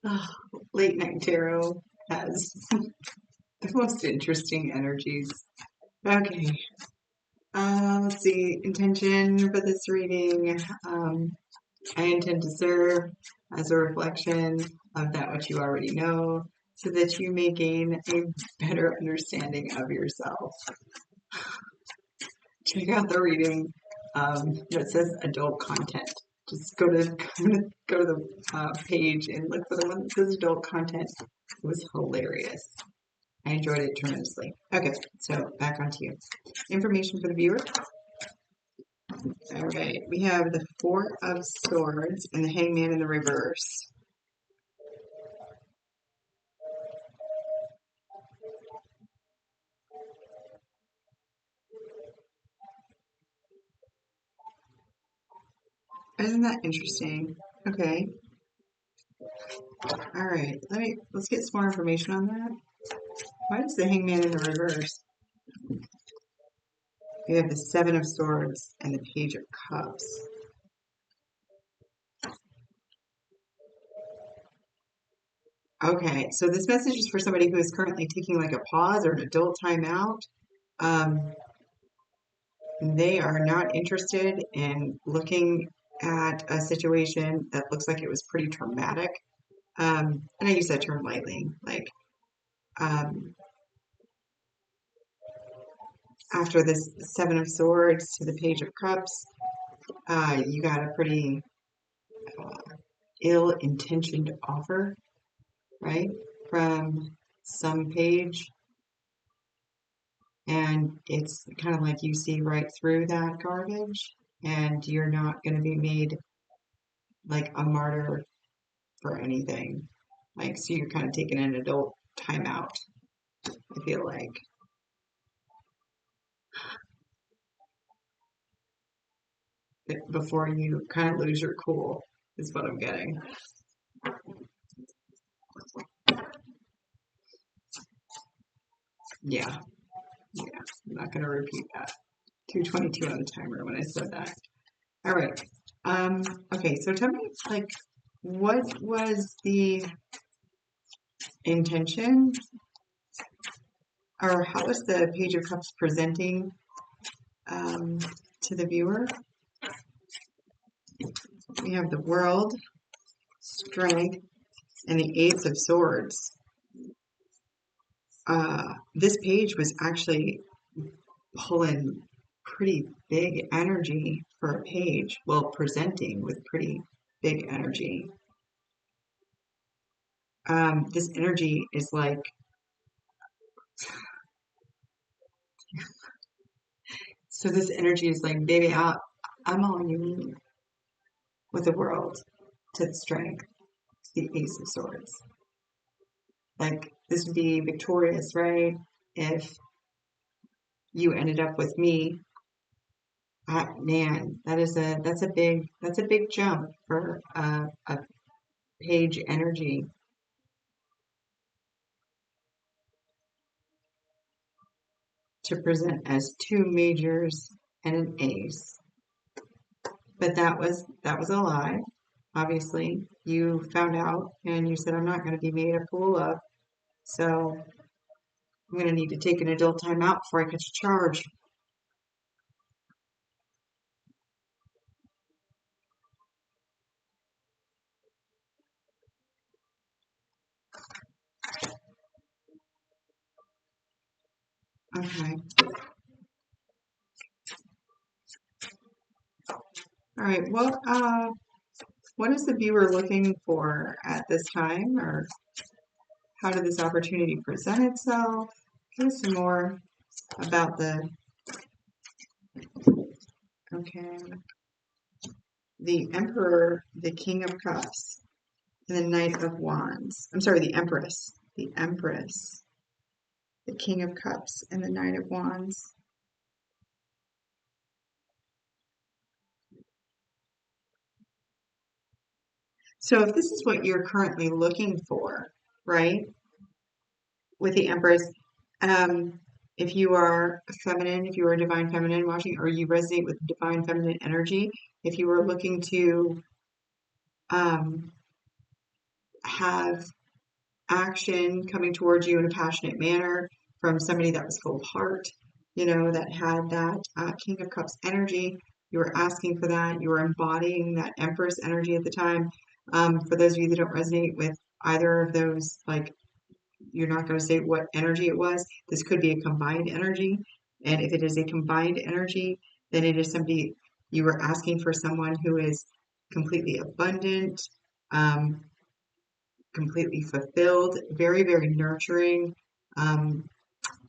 Oh, late night tarot has the most interesting energies. Okay. Let's see. Intention for this reading. I intend to serve as a reflection of that which you already know, so that you may gain a better understanding of yourself. Check out the reading that says adult content. Just go to the page and look for the one that says adult content. It was hilarious. I enjoyed it tremendously. Okay, so back onto you. Information for the viewer. All right, we have the Four of Swords and the Hangman in the reverse. Isn't that interesting? Okay. All right. Let's get some more information on that. Why is the Hangman in the reverse? We have the Seven of Swords and the Page of Cups. Okay, so this message is for somebody who is currently taking like a pause or an adult timeout. Um, they are not interested in looking at a situation that looks like it was pretty traumatic. And I use that term lightly. Like um, after this Seven of Swords to the Page of Cups, you got a pretty ill-intentioned offer, right? From some page, and it's kind of like you see right through that garbage, and you're not going to be made like a martyr for anything. Like, so you're kind of taking an adult timeout, I feel like. Before you kind of lose your cool, is what I'm getting. Yeah, yeah, I'm not going to repeat that. 222 on the timer when I said that. All right. Okay, so tell me, like, what was the intention, or how was the Page of Cups presenting um, to the viewer? We have the World, Strength, and the Ace of Swords. This page was actually pulling pretty big energy for a page, well, presenting with pretty big energy. This energy is like, so this energy is like, baby, I'm all you need with the World to the Strength, to the Ace of Swords. Like, this would be victorious, right? If you ended up with me, man, that's a big jump for a page energy. To present as two majors and an ace. But that was a lie. Obviously, you found out and you said, I'm not going to be made a fool of. So I'm going to need to take an adult time out before I catch a charge. Okay. All right. Well, what is the viewer looking for at this time, or how did this opportunity present itself? Give us some more about okay, the Emperor, the King of Cups, and the Knight of Wands. I'm sorry, the Empress. The Empress, the King of Cups, and the Knight of Wands. So if this is what you're currently looking for, right, with the Empress, um, if you are feminine, if you are divine feminine watching, or you resonate with divine feminine energy, if you are looking to um, have action coming towards you in a passionate manner from somebody that was full of heart, that had that King of Cups energy. You were asking for that. You were embodying that Empress energy at the time. For those of you that don't resonate with either of those, like, you're not going to say what energy it was. This could be a combined energy. And if it is a combined energy, then it is somebody you were asking for, someone who is completely abundant, um, completely fulfilled, very, very nurturing, um,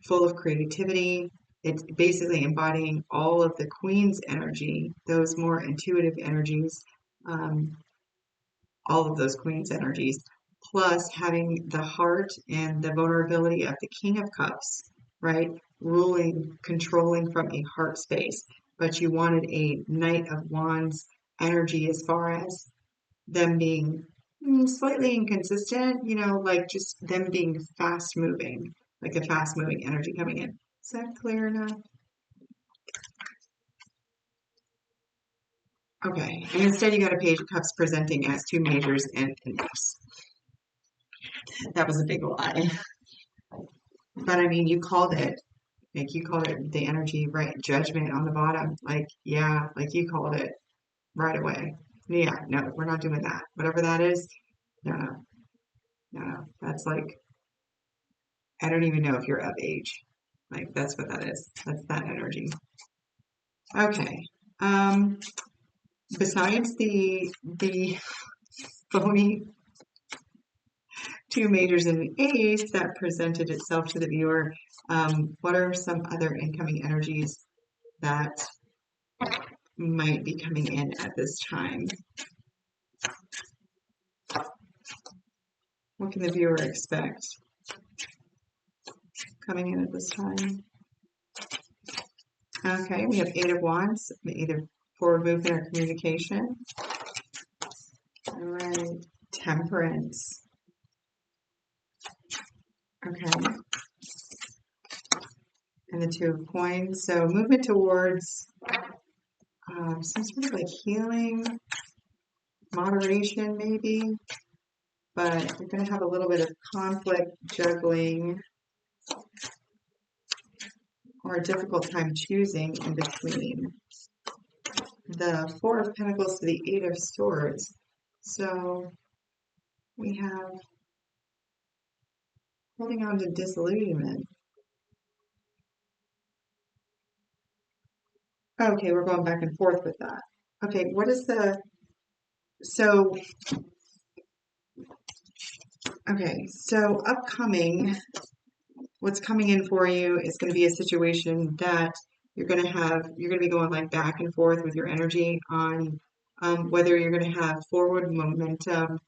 full of creativity. It's basically embodying all of the Queen's energy, those more intuitive energies, um, all of those Queen's energies, plus having the heart and the vulnerability of the King of Cups, right? Ruling, controlling from a heart space. But you wanted a Knight of Wands energy as far as them being slightly inconsistent, like just them being fast moving, like a fast moving energy coming in. Is that clear enough? Okay. And instead you got a Page of Cups presenting as two majors and an ace. That was a big lie. But I mean, you called it. Like, you called it the energy, right? Judgment on the bottom. Like, yeah, like you called it right away. Yeah, no, we're not doing that. Whatever that is, no, no, no, no. That's like, I don't even know if you're of age. Like, that's what that is. That's that energy. Okay. Um, Besides the phony two majors and an ace that presented itself to the viewer, what are some other incoming energies that might be coming in at this time? What can the viewer expect coming in at this time? Okay, we have Eight of Wands, either forward movement or communication. All right, Temperance. Okay, and the Two of Coins. So movement towards some sort of like healing, moderation maybe, but you're going to have a little bit of conflict, juggling, or a difficult time choosing in between. The Four of Pentacles to the Eight of Swords. So we have holding on to disillusionment. Okay, we're going back and forth with that. Okay, what is so, upcoming, what's coming in for you is going to be a situation that you're going to be going like back and forth with your energy on whether you're going to have forward momentum,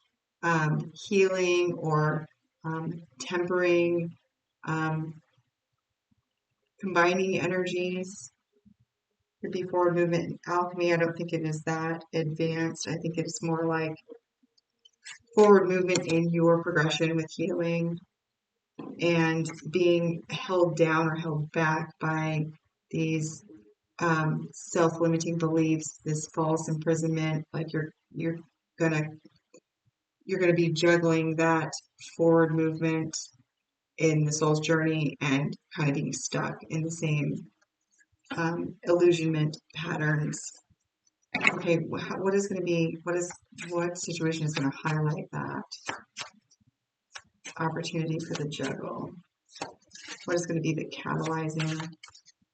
healing, or tempering, um, combining energies. Could be forward movement and alchemy. I don't think it is that advanced. I think it's more like forward movement in your progression with healing and being held down or held back by these self-limiting beliefs, this false imprisonment. Like gonna you're gonna be juggling that forward movement in the soul's journey and kind of being stuck in the same illusionment patterns. Okay, what is going to be, what situation is going to highlight that opportunity for the juggle? What is going to be the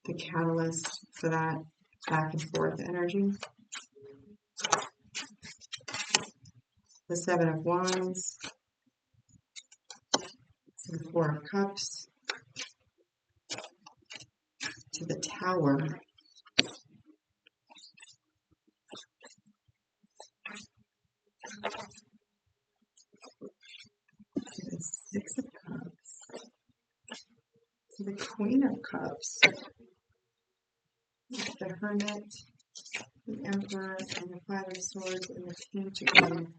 catalyst for that back and forth energy? The Seven of Wands, to the Four of Cups, to the Tower, to the Six of Cups, to the Queen of Cups, the Hermit, the Emperor, and the Five of Swords, and the Page again.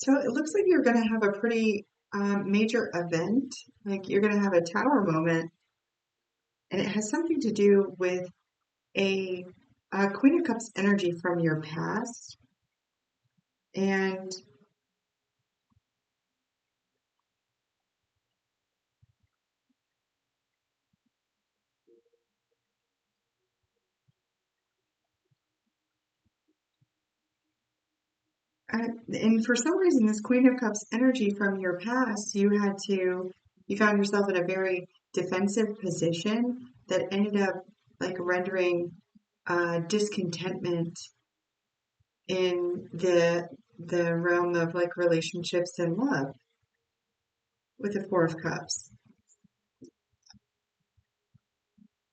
So it looks like you're going to have a pretty major event. Like you're going to have a tower moment, and it has something to do with a, Queen of Cups energy from your past. And and for some reason, this Queen of Cups energy from your past, you found yourself in a very defensive position that ended up like rendering discontentment in the realm of like relationships and love with the Four of Cups.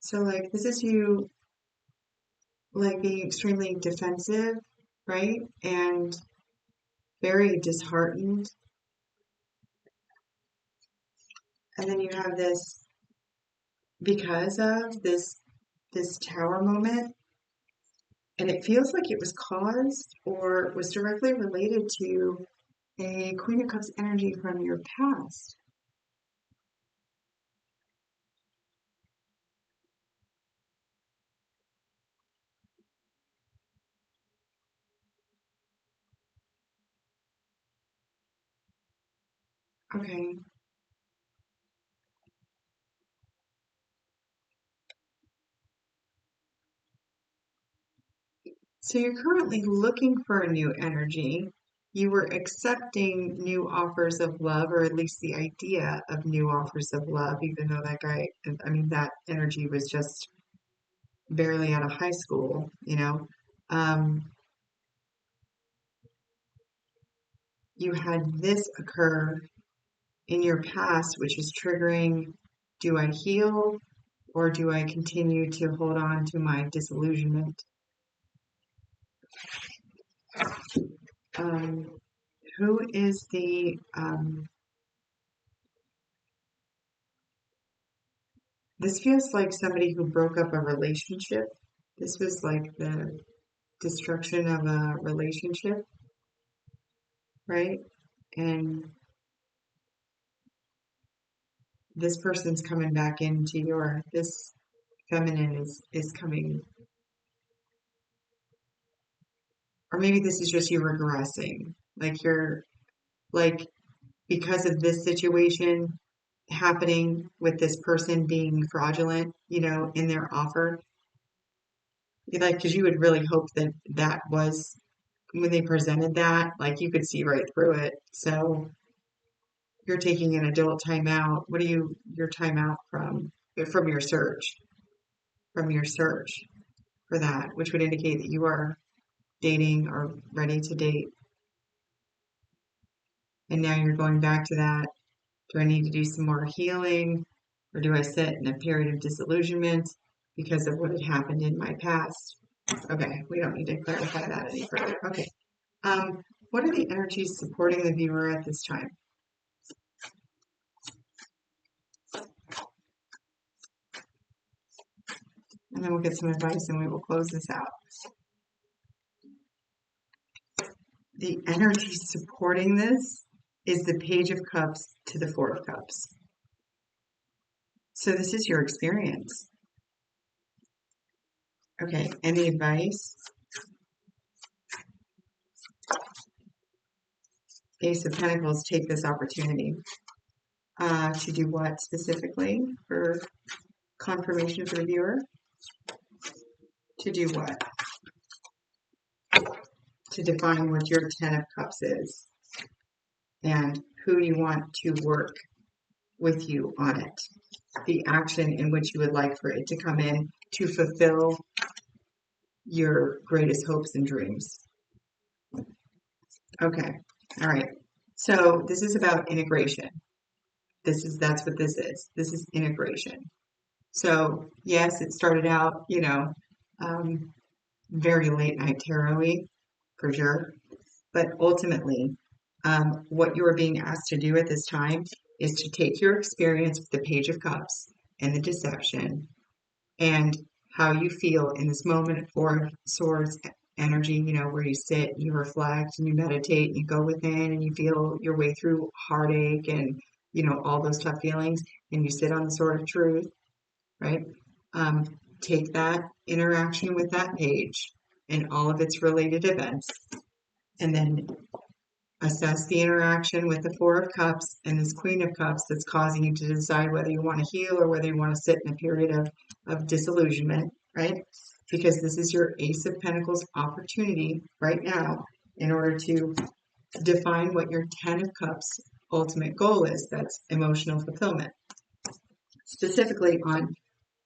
So like this is you like being extremely defensive, right? And very disheartened. And then you have this because of this tower moment, and it feels like it was caused or was directly related to a Queen of Cups energy from your past. Okay. So you're currently looking for a new energy. You were accepting new offers of love, or at least the idea of new offers of love, even though that guy, I mean, that energy was just barely out of high school, you know. Um, you had this occur in your past, which is triggering, do I heal or do I continue to hold on to my disillusionment? Um, who is this feels like somebody who broke up a relationship. This was like the destruction of a relationship, right? And this person's coming back into this feminine is coming, or maybe this is just you regressing. Like you're like because of this situation happening with this person being fraudulent, in their offer, like because you would really hope that that was when they presented that, like you could see right through it. So you're taking an adult timeout. What are your timeout from your search, for that, which would indicate that you are dating or ready to date. And now you're going back to that. Do I need to do some more healing or do I sit in a period of disillusionment because of what had happened in my past? Okay, we don't need to clarify that any further. Okay. What are the energies supporting the viewer at this time? And then we'll get some advice and we will close this out. The energy supporting this is the Page of Cups to the Four of Cups. So this is your experience. Okay, any advice? Ace of Pentacles, take this opportunity. To do what specifically for confirmation for the viewer? To do what? To define what your Ten of Cups is and who you want to work with you on it. The action in which you would like for it to come in to fulfill your greatest hopes and dreams. Okay. All right. So this is about integration. That's what this is. This is integration. So yes, it started out, um, very late night tarot-y, for sure. But ultimately, what you are being asked to do at this time is to take your experience with the Page of Cups and the deception and how you feel in this moment, Four of Swords, energy, where you sit, you reflect, and you meditate, and you go within, and you feel your way through heartache and, all those tough feelings, and you sit on the sword of truth, right? Um, Take that interaction with that page and all of its related events, and then assess the interaction with the Four of Cups and this Queen of Cups that's causing you to decide whether you want to heal or whether you want to sit in a period of disillusionment, right? Because this is your Ace of Pentacles opportunity right now in order to define what your Ten of Cups ultimate goal is. That's emotional fulfillment. Specifically on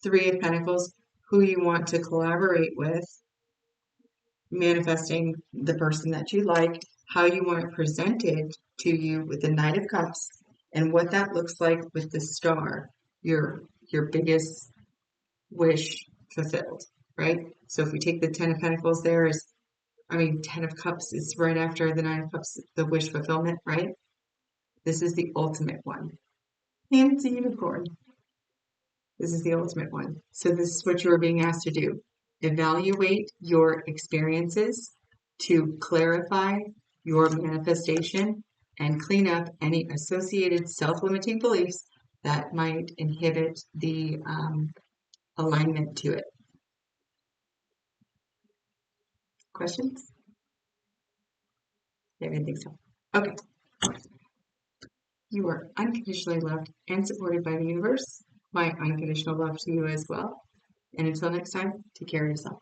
Three of Pentacles, who you want to collaborate with, manifesting the person that you like, how you want it presented to you with the Knight of Cups, and what that looks like with the Star, your biggest wish fulfilled, right? So if we take the Ten of Pentacles there is, Ten of Cups is right after the Nine of Cups, the wish fulfillment, right? This is the ultimate one. And it's a unicorn. This is the ultimate one. So this is what you are being asked to do. Evaluate your experiences to clarify your manifestation and clean up any associated self-limiting beliefs that might inhibit the alignment to it. Questions? I didn't think so. Okay. You are unconditionally loved and supported by the universe. My unconditional love to you as well. And until next time, take care of yourself.